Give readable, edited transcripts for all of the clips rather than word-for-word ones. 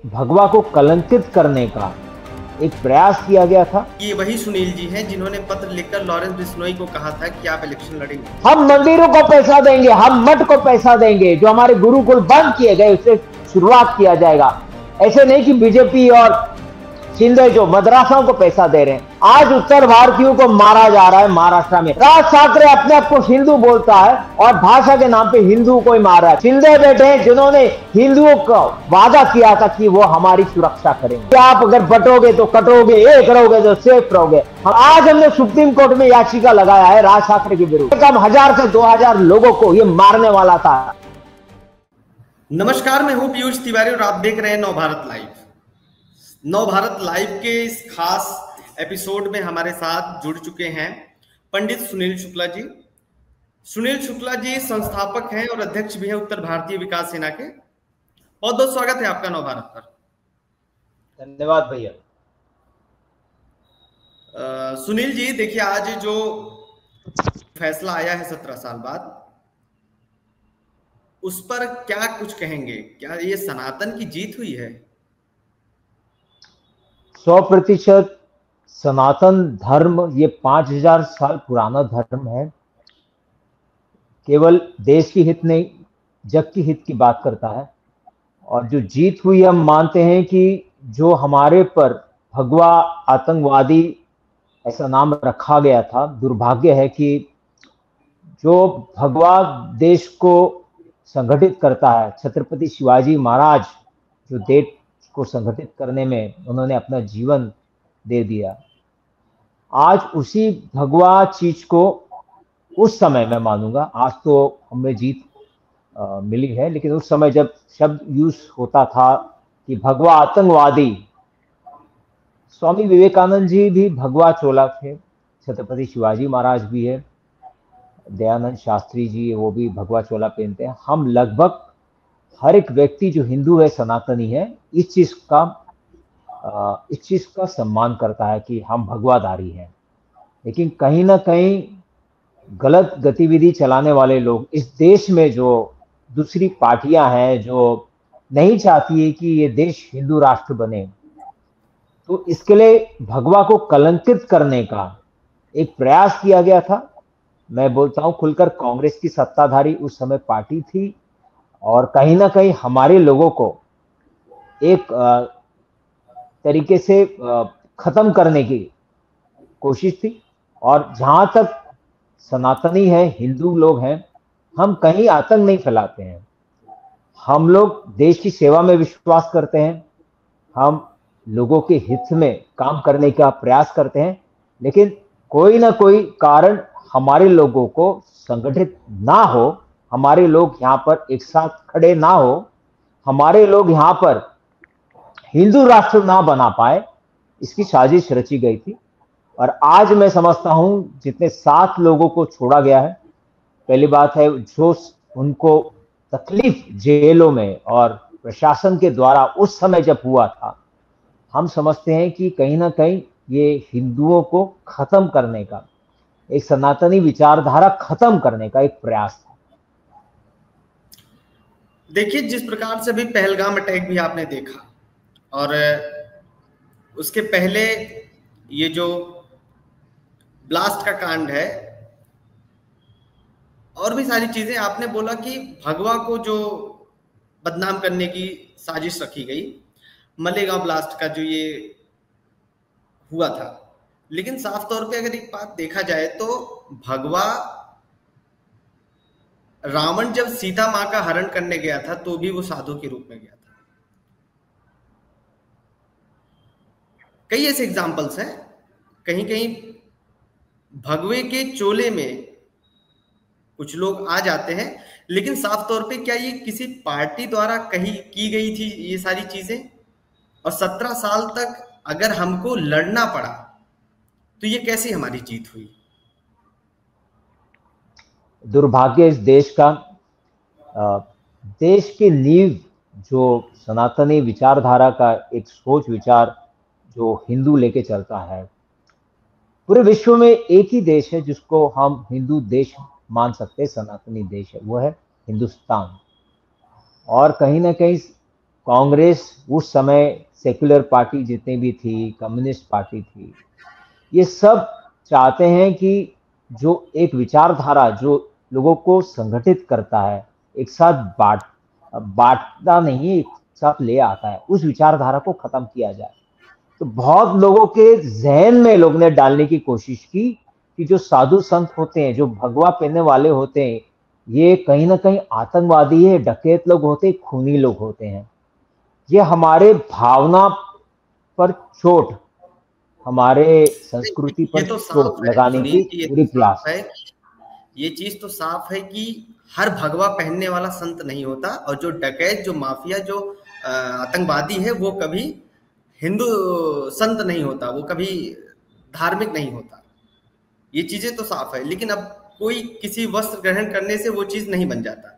भगवा को कलंकित करने का एक प्रयास किया गया था। ये वही सुनील जी हैं जिन्होंने पत्र लिखकर लॉरेंस बिश्नोई को कहा था कि आप इलेक्शन लड़ेंगे। हम मंदिरों को पैसा देंगे, हम मठ को पैसा देंगे, जो हमारे गुरुकुल बंद किए गए उससे शुरुआत किया जाएगा। ऐसे नहीं कि बीजेपी और शिंदे जो मदरसाओं को पैसा दे रहे हैं। आज उत्तर भारतीयों को मारा जा रहा है महाराष्ट्र में। राज ठाकरे अपने आप को हिंदू बोलता है और भाषा के नाम पे हिंदू को ही मार रहा है। शिंदे बेटे हैं जिन्होंने हिंदुओं को वादा किया था कि वो हमारी सुरक्षा करेंगे। आप अगर बटोगे तो कटोगे, एक रहोगे तो सेफ रहोगे। आज हमने सुप्रीम कोर्ट में याचिका लगाया है राज ठाकरे के विरुद्ध। कम 1000 से 2000 लोगों को ये मारने वाला था। नमस्कार, मैं हूं पीयूष तिवारी और आप देख रहे हैं नवभारत लाइव। नवभारत लाइव के इस खास एपिसोड में हमारे साथ जुड़ चुके हैं पंडित सुनील शुक्ला जी। सुनील शुक्ला जी संस्थापक हैं और अध्यक्ष भी हैं उत्तर भारतीय विकास सेना के। बहुत बहुत स्वागत है आपका नवभारत पर। धन्यवाद भैया। सुनील जी, देखिए आज जो फैसला आया है 17 साल बाद, उस पर क्या कुछ कहेंगे? क्या ये सनातन की जीत हुई है? 100% सनातन धर्म ये 5000 साल पुराना धर्म है। केवल देश की हित नहीं, जग की हित की बात करता है। और जो जीत हुई, हम मानते हैं कि जो हमारे पर भगवा आतंकवादी ऐसा नाम रखा गया था, दुर्भाग्य है कि जो भगवा देश को संगठित करता है, छत्रपति शिवाजी महाराज जो देश को संगठित करने में उन्होंने अपना जीवन दे दिया, आज उसी भगवा चीज को उस समय मैं मानूंगा, आज तो हमें जीत मिली है, लेकिन उस समय जब शब्द यूज होता था कि भगवा आतंकवादी, स्वामी विवेकानंद जी भी भगवा चोला थे, छत्रपति शिवाजी महाराज भी है, दयानंद शास्त्री जी वो भी भगवा चोला पहनते हैं। हम लगभग हर एक व्यक्ति जो हिंदू है, सनातनी है, इस चीज का सम्मान करता है कि हम भगवाधारी हैं। लेकिन कहीं ना कहीं गलत गतिविधि चलाने वाले लोग इस देश में, जो दूसरी पार्टियां हैं जो नहीं चाहती है कि ये देश हिंदू राष्ट्र बने, तो इसके लिए भगवा को कलंकित करने का एक प्रयास किया गया था। मैं बोलता हूं खुलकर, कांग्रेस की सत्ताधारी उस समय पार्टी थी और कहीं ना कहीं हमारे लोगों को एक तरीके से खत्म करने की कोशिश थी। और जहां तक सनातनी है, हिंदू लोग हैं, हम कहीं आतंक नहीं फैलाते हैं। हम लोग देश की सेवा में विश्वास करते हैं, हम लोगों के हित में काम करने का प्रयास करते हैं। लेकिन कोई ना कोई कारण हमारे लोगों को संगठित ना हो, हमारे लोग यहाँ पर एक साथ खड़े ना हो, हमारे लोग यहाँ पर हिंदू राष्ट्र ना बना पाए, इसकी साजिश रची गई थी। और आज मैं समझता हूं जितने 7 लोगों को छोड़ा गया है, पहली बात है जो उनको तकलीफ जेलों में और प्रशासन के द्वारा उस समय जब हुआ था, हम समझते हैं कि कहीं ना कहीं ये हिंदुओं को खत्म करने का, एक सनातनी विचारधारा खत्म करने का एक प्रयास था। देखिए, जिस प्रकार से भी पहलगाम अटैक भी आपने देखा और उसके पहले ये जो ब्लास्ट का कांड है और भी सारी चीजें, आपने बोला कि भगवा को जो बदनाम करने की साजिश रखी गई, मलेगांव ब्लास्ट का जो ये हुआ था। लेकिन साफ तौर पे अगर एक बात देखा जाए तो भगवा, रावण जब सीता मां का हरण करने गया था तो भी वो साधु के रूप में गया था। कई ऐसे एग्जाम्पल्स हैं। कहीं कहीं भगवे के चोले में कुछ लोग आ जाते हैं, लेकिन साफ तौर पे क्या ये किसी पार्टी द्वारा कही की गई थी ये सारी चीजें? और 17 साल तक अगर हमको लड़ना पड़ा तो ये कैसी हमारी जीत हुई? दुर्भाग्य इस देश का, देश की नींव जो सनातनी विचारधारा का एक सोच विचार जो हिंदू लेके चलता है, पूरे विश्व में एक ही देश है जिसको हम हिंदू देश मान सकते हैं, सनातनी देश है, वो है हिंदुस्तान। और कहीं ना कहीं कांग्रेस उस समय सेक्युलर पार्टी जितनी भी थी, कम्युनिस्ट पार्टी थी, ये सब चाहते हैं कि जो एक विचारधारा जो लोगों को संगठित करता है, एक साथ बांटता नहीं, एक साथ ले आता है, उस विचारधारा को खत्म किया जाए। तो बहुत लोगों के जहन में लोग ने डालने की कोशिश की कि जो साधु संत होते हैं, जो भगवा पहनने वाले होते हैं, ये कहीं ना कहीं आतंकवादी है, डकैत लोग होते हैं, खूनी लोग होते हैं। ये हमारे भावना पर चोट, हमारे संस्कृति पर तो चोट लगाने की पूरी प्रयास है। ये चीज तो साफ है कि हर भगवा पहनने वाला संत नहीं होता, और जो डकैत, जो माफिया, जो आतंकवादी है, वो कभी हिंदू संत नहीं होता, वो कभी धार्मिक नहीं होता। ये चीजें तो साफ है, लेकिन अब कोई किसी वस्त्र ग्रहण करने से वो चीज नहीं बन जाता।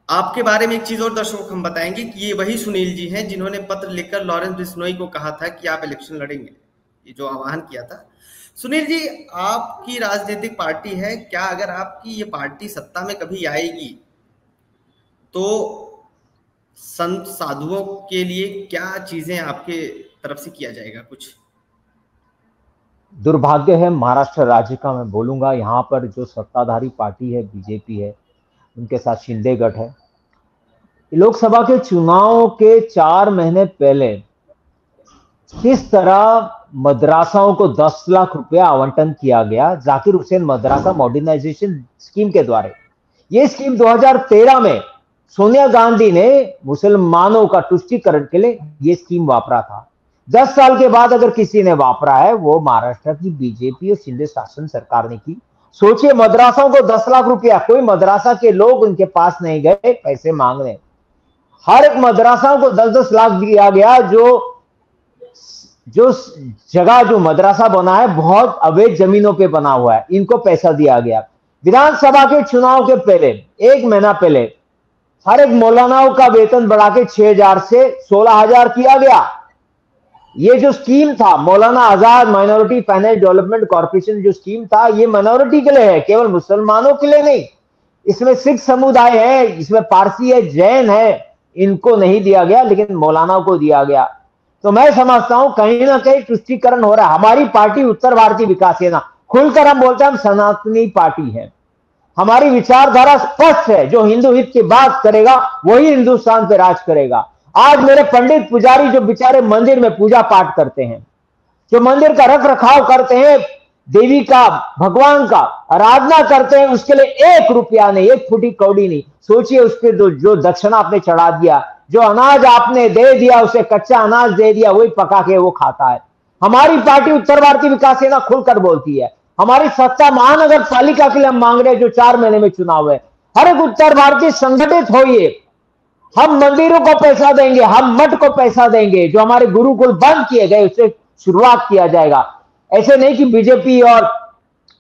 आपके बारे में एक चीज और दर्शकों को हम बताएंगे कि ये वही सुनील जी हैं जिन्होंने पत्र लिखकर लॉरेंस बिश्नोई को कहा था कि आप इलेक्शन लड़ेंगे, ये जो आह्वान किया था। सुनील जी, आपकी राजनीतिक पार्टी है, क्या अगर आपकी ये पार्टी सत्ता में कभी आएगी तो संत साधुओं के लिए क्या चीजें आपके तरफ से किया जाएगा? कुछ दुर्भाग्य है महाराष्ट्र राज्य का, मैं बोलूंगा यहाँ पर जो सत्ताधारी पार्टी है बीजेपी है, उनके साथ शिंदे गठ है। लोकसभा के चुनाव के 4 महीने पहले किस तरह मदरसाओं को 10 लाख रुपया आवंटन किया गया जाकिर हुसैन मदरसा मॉडर्नाइजेशन स्कीम के द्वारा। यह स्कीम 2013 में सोनिया गांधी ने मुसलमानों का तुष्टीकरण के लिए यह स्कीम वापरा था। 10 साल के बाद अगर किसी ने वापरा है, वो महाराष्ट्र की बीजेपी और शिंदे शासन सरकार ने की। सोचिए, मदरसाओं को 10 लाख रुपया, कोई मदरसा के लोग उनके पास नहीं गए पैसे मांगने, हर एक मदरसाओं को 10-10 लाख दिया गया। जो जगह जो मदरसा बना है बहुत अवैध जमीनों पे बना हुआ है, इनको पैसा दिया गया। विधानसभा के चुनाव के पहले 1 महीना पहले हर एक मौलानाओं का वेतन बढ़ा के 6,000 से 16,000 किया गया। ये जो स्कीम था, Maulana Azad minority finance development corporation जो स्कीम था, ये माइनॉरिटी के लिए है, केवल मुसलमानों के लिए नहीं। इसमें सिख समुदाय है, इसमें पारसी है, जैन है, इनको नहीं दिया गया, लेकिन मौलानाओं को दिया गया। तो मैं समझता हूं कहीं ना कहीं तुष्टीकरण हो रहा है। हमारी पार्टी उत्तर भारतीय विकास सेना, खुलकर हम बोलते हैं हम सनातनी पार्टी है। हमारी विचारधारा स्पष्ट है, जो हिंदू हित की बात करेगा वही हिंदुस्तान पे राज करेगा। आज मेरे पंडित पुजारी जो बेचारे मंदिर में पूजा पाठ करते हैं, जो मंदिर का रख रखाव करते हैं, देवी का, भगवान का आराधना करते हैं, उसके लिए 1 रुपया नहीं, 1 फुटी कौड़ी नहीं। सोचिए, उसके जो दक्षिणा आपने चढ़ा दिया, जो अनाज आपने दे दिया, उसे कच्चा अनाज दे दिया, वही पका के वो खाता है। हमारी पार्टी उत्तर भारतीय विकास सेना खुलकर बोलती है, हमारी सत्ता महानगर पालिका के लिए हम मांग रहे हैं, जो 4 महीने में चुनाव है, हर एक उत्तर भारतीय संगठित होइए। हम मंदिरों को पैसा देंगे, हम मठ को पैसा देंगे, जो हमारे गुरुकुल बंद किए गए उससे शुरुआत किया जाएगा। ऐसे नहीं कि बीजेपी और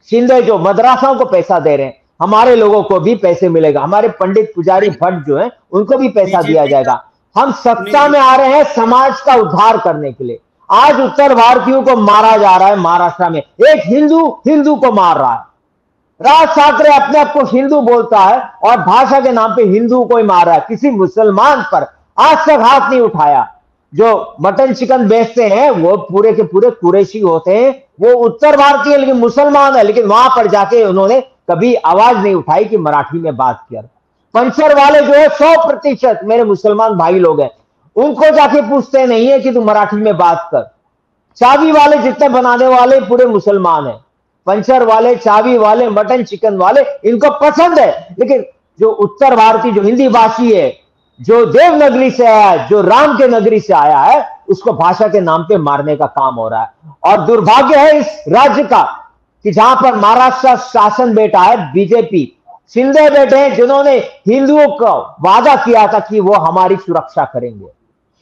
शिंदे जो मदरसाओं को पैसा दे रहे हैं, हमारे लोगों को भी पैसे मिलेगा। हमारे पंडित पुजारी भट्ट जो हैं, उनको भी पैसा दिया जाएगा। हम सत्ता में आ रहे हैं समाज का उद्धार करने के लिए। आज उत्तर भारतीयों को मारा जा रहा है महाराष्ट्र में, एक हिंदू को मार रहा है। राज ठाकरे अपने आप को हिंदू बोलता है और भाषा के नाम पे हिंदू को ही मार रहा है, किसी मुसलमान पर आज तक हाथ नहीं उठाया। जो मटन चिकन बेचते हैं वो पूरे के पूरे कुरैशी होते हैं, वो उत्तर भारतीय लेकिन मुसलमान है, लेकिन वहां पर जाके उन्होंने कभी आवाज नहीं उठाई कि मराठी में बात किया। पंचर वाले जो है 100% मेरे मुसलमान भाई लोग हैं, उनको जाके पूछते नहीं है कि तू मराठी में बात कर। चाबी वाले जितने बनाने वाले पूरे मुसलमान हैं, पंचर वाले, चाबी वाले, मटन चिकन वाले, इनको पसंद है। लेकिन जो उत्तर भारतीय जो हिंदी भाषी है, जो देवनगरी से आया है, जो राम के नगरी से आया है, उसको भाषा के नाम पे मारने का काम हो रहा है। और दुर्भाग्य है इस राज्य का कि जहां पर महाराष्ट्र शासन बैठा है बीजेपी, शिंदे बैठे हैं, जिन्होंने हिंदुओं को वादा किया था कि वो हमारी सुरक्षा करेंगे।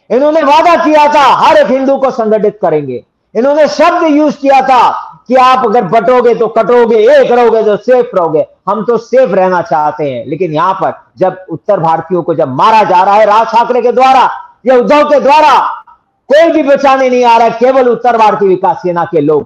इन्होंने वादा किया था हर एक हिंदू को संगठित करेंगे। इन्होंने शब्द यूज किया था कि आप अगर बटोगे तो कटोगे, एक रहोगे तो सेफ रहोगे। हम तो सेफ रहना चाहते हैं, लेकिन यहां पर जब उत्तर भारतीयों को जब मारा जा रहा है राज ठाकरे के द्वारा या उद्धव के द्वारा, कोई भी बचाने नहीं आ रहा है। केवल उत्तर भारतीय विकास सेना के लोग,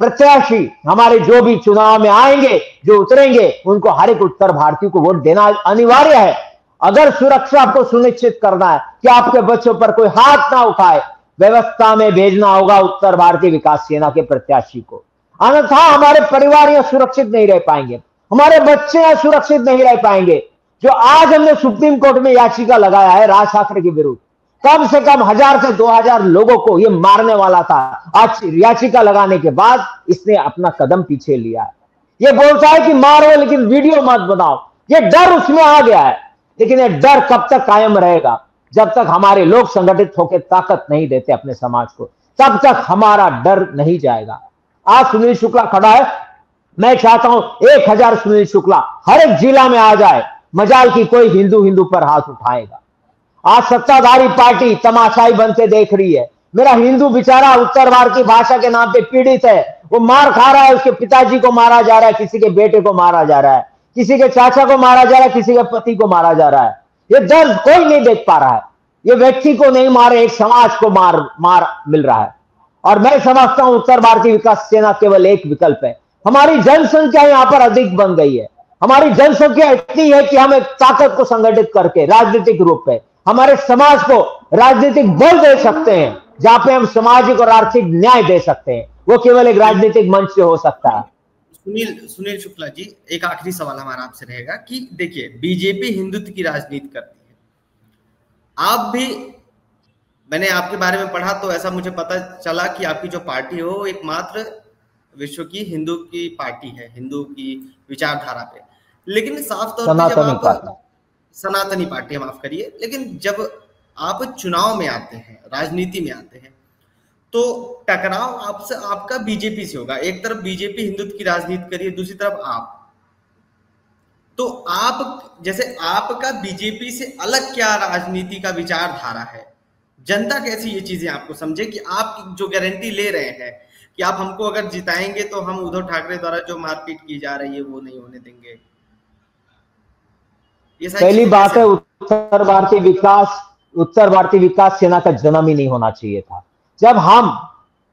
प्रत्याशी हमारे जो भी चुनाव में आएंगे, जो उतरेंगे, उनको हर एक उत्तर भारतीय को वोट देना अनिवार्य है। अगर सुरक्षा को सुनिश्चित करना है कि आपके बच्चों पर कोई हाथ ना उठाए, व्यवस्था में भेजना होगा उत्तर भारतीय विकास सेना के प्रत्याशी को, अन्यथा हमारे परिवार यहां सुरक्षित नहीं रह पाएंगे, हमारे बच्चे यहां सुरक्षित नहीं रह पाएंगे। जो आज हमने सुप्रीम कोर्ट में याचिका लगाया है राज ठाकरे के विरुद्ध, कम से कम 1000 से 2000 लोगों को यह मारने वाला था, आज याचिका लगाने के बाद इसने अपना कदम पीछे लिया है। ये बोलता है कि मारो लेकिन वीडियो मत बनाओ, ये डर उसमें आ गया है। लेकिन ये डर कब तक कायम रहेगा? जब तक हमारे लोग संगठित होकर ताकत नहीं देते अपने समाज को, तब तक हमारा डर नहीं जाएगा। आज सुनील शुक्ला खड़ा है, मैं चाहता हूं 1000 सुनील शुक्ला हर एक जिला में आ जाए, मजाल की कोई हिंदू हिंदू पर हाथ उठाएगा। आज सत्ताधारी पार्टी तमाशाई बनते देख रही है। मेरा हिंदू बेचारा उत्तर भारतीय भाषा के नाम पे पीड़ित है, वो मार खा रहा है, उसके पिताजी को मारा जा रहा है, किसी के बेटे को मारा जा रहा है, किसी के चाचा को मारा जा रहा है, किसी के पति को मारा जा रहा है। ये दर्द कोई नहीं देख पा रहा है। ये व्यक्ति को नहीं मारे, एक समाज को मार मिल रहा है। और मैं समझता हूं उत्तर भारतीय विकास सेना केवल एक विकल्प है। हमारी जनसंख्या यहां पर अधिक बन गई है, हमारी जनसंख्या इतनी है कि हम एक ताकत को संगठित करके राजनीतिक रूप में हमारे समाज को राजनीतिक बल दे सकते हैं। जहां पे हम सामाजिक और आर्थिक न्याय दे सकते हैं, वो केवल एक राजनीतिक मंच से हो सकता है। सुनील शुक्ला जी, एक आखिरी सवाल हमारा आपसे रहेगा कि देखिए, बीजेपी हिंदुत्व की राजनीति करती है। आप भी, मैंने आपके बारे में पढ़ा तो ऐसा मुझे पता चला कि आपकी जो पार्टी हो वो एकमात्र विश्व की हिंदू की पार्टी है, हिंदू की विचारधारा पे। लेकिन साफ तौर पर जब आप सनातनी पार्टी, माफ करिए, लेकिन जब आप चुनाव में आते हैं, राजनीति में आते हैं, तो टकराव आपसे आपका बीजेपी से होगा। एक तरफ बीजेपी हिंदुत्व की राजनीति करिए, दूसरी तरफ आप। तो आप, जैसे आपका बीजेपी से अलग क्या राजनीति का विचारधारा है? जनता कैसी ये चीजें आपको समझे कि आप जो गारंटी ले रहे हैं कि आप हमको अगर जिताएंगे तो हम उद्धव ठाकरे द्वारा जो मारपीट की जा रही है वो नहीं होने देंगे। पहली बात है, उत्तर भारतीय विकास सेना का जन्म ही नहीं होना चाहिए था। जब हम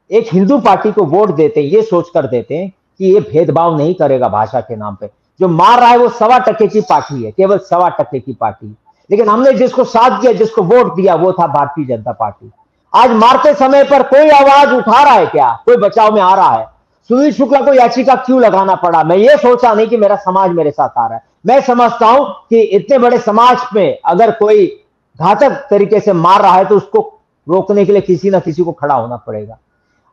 एक हिंदू पार्टी को वोट देते हैं, ये सोचकर देते हैं कि ये भेदभाव नहीं करेगा भाषा के नाम पे, जो मार रहा है वो 1.25% की पार्टी है, केवल 1.25% की पार्टी। लेकिन हमने जिसको साथ दिया, जिसको वोट दिया, वो था भारतीय जनता पार्टी। आज मारते समय पर कोई आवाज उठा रहा है क्या? कोई बचाव में आ रहा है? सुनील शुक्ला को याचिका क्यों लगाना पड़ा? मैं ये सोचा नहीं कि मेरा समाज मेरे साथ आ रहा है। मैं समझता हूं कि इतने बड़े समाज में अगर कोई घातक तरीके से मार रहा है तो उसको रोकने के लिए किसी ना किसी को खड़ा होना पड़ेगा।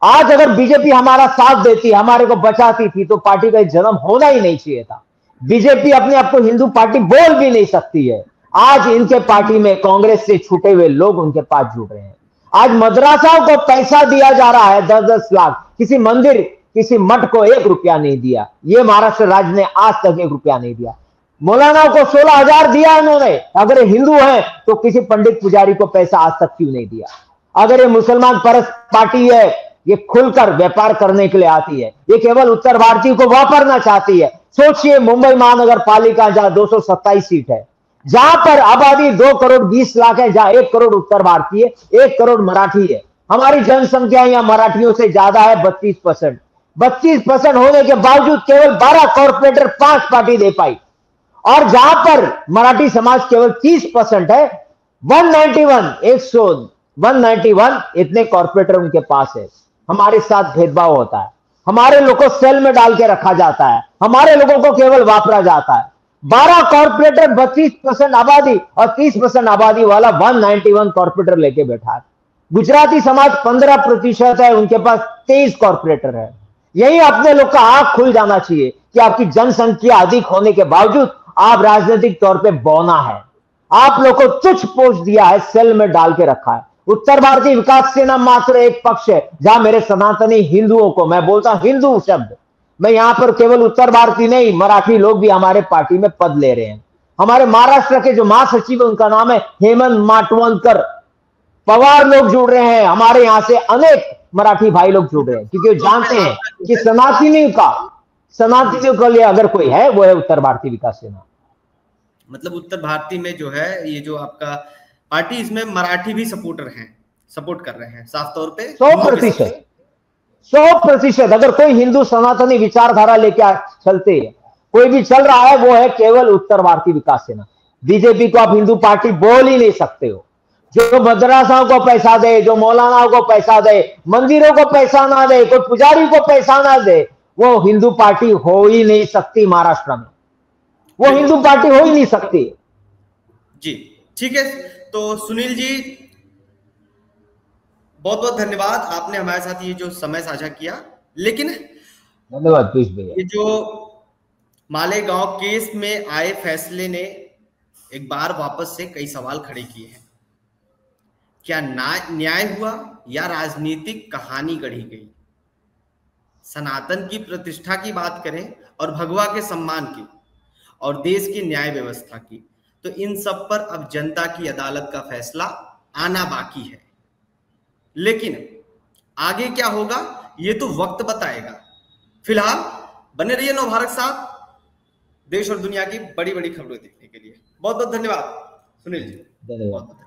आज अगर बीजेपी हमारा साथ देती, हमारे को बचाती थी, तो पार्टी का जन्म होना ही नहीं चाहिए था। बीजेपी अपने आप को हिंदू पार्टी बोल भी नहीं सकती है। आज इनके पार्टी में कांग्रेस से छूटे हुए लोग उनके पास जुड़ रहे हैं। आज मदरसाओं को पैसा दिया जा रहा है 10-10 लाख, किसी मंदिर, किसी मठ को 1 रुपया नहीं दिया। ये महाराष्ट्र राज्य ने आज तक 1 रुपया नहीं दिया। मौलानाओं को 16,000 दिया इन्होंने। अगर ये हिंदू है तो किसी पंडित पुजारी को पैसा आज तक क्यों नहीं दिया? अगर ये मुसलमान परस्त पार्टी है, ये खुलकर व्यापार करने के लिए आती है, ये केवल उत्तर भारतीय को वापरना चाहती है। सोचिए, मुंबई महानगर पालिका जहां 227 सीट है, जहां पर आबादी 2 करोड़ 20 लाख है, जहां 1 करोड़ उत्तर भारतीय, 1 करोड़ मराठी है। हमारी जनसंख्या यहां मराठियों से ज्यादा है 32%। 32% होने के बावजूद केवल 12 कॉर्पोरेटर 5 पार्टी दे पाई। और जहां पर मराठी समाज केवल 30% है, 191 इतने कॉर्पोरेटर उनके पास है। हमारे साथ भेदभाव होता है, हमारे लोगों को सेल में डाल के रखा जाता है, हमारे लोगों को केवल वापरा जाता है। 12 कॉर्पोरेटर 32% आबादी और 30% आबादी वाला 191 कॉर्पोरेटर लेके बैठा है। गुजराती समाज 15% है, उनके पास 23 कॉर्पोरेटर है। यही अपने लोग का आंख खुल जाना चाहिए कि आपकी जनसंख्या अधिक होने के बावजूद आप राजनीतिक तौर पे बौना है। आप लोग को तुच्छ पोष दिया है, सेल में डाल के रखा है। उत्तर भारतीय विकास सेना मात्र एक पक्ष है जहां मेरे सनातनी हिंदुओं को, मैं बोलता हूं हिंदू शब्द, मैं यहां पर केवल उत्तर भारतीय नहीं, मराठी लोग भी हमारे पार्टी में पद ले रहे हैं। हमारे महाराष्ट्र के जो महासचिव है उनका नाम है हेमंत माटवंकर। पवार लोग जुड़ रहे हैं, हमारे यहां से अनेक मराठी भाई लोग जुड़ रहे हैं, क्योंकि वो जानते हैं कि सनातनियों के लिए अगर कोई है वो है उत्तर भारतीय विकास सेना। मतलब उत्तर भारतीय में जो है ये जो आपका पार्टी, इसमें मराठी भी सपोर्ट कर रहे हैं, साफ तौर पे 100%। अगर कोई हिंदू सनातनी विचारधारा लेके चलते है, कोई भी चल रहा है, वो है केवल उत्तर भारतीय विकास सेना। बीजेपी को आप हिंदू पार्टी बोल ही नहीं सकते हो। जो मदरसाओं को पैसा दे, जो मौलानाओं को पैसा दे, मंदिरों को पैसा ना दे, कोई पुजारी को पैसा ना दे, वो हिंदू पार्टी हो ही नहीं सकती महाराष्ट्र में। वो हिंदू पार्टी हो ही नहीं सकती। जी ठीक है, तो सुनील जी बहुत बहुत धन्यवाद, आपने हमारे साथ ये जो समय साझा किया। लेकिन धन्यवाद पीयूष भैया। ये जो मालेगांव केस में आए फैसले ने एक बार वापस से कई सवाल खड़े किए हैं। क्या न्याय हुआ या राजनीतिक कहानी गढ़ी गई? सनातन की प्रतिष्ठा की बात करें और भगवा के सम्मान की और देश की न्याय व्यवस्था की, तो इन सब पर अब जनता की अदालत का फैसला आना बाकी है। लेकिन आगे क्या होगा ये तो वक्त बताएगा। फिलहाल बने रहिए नवभारत साथ, देश और दुनिया की बड़ी बड़ी खबरें देखने के लिए। बहुत बहुत धन्यवाद सुनील जी। धन्यवाद।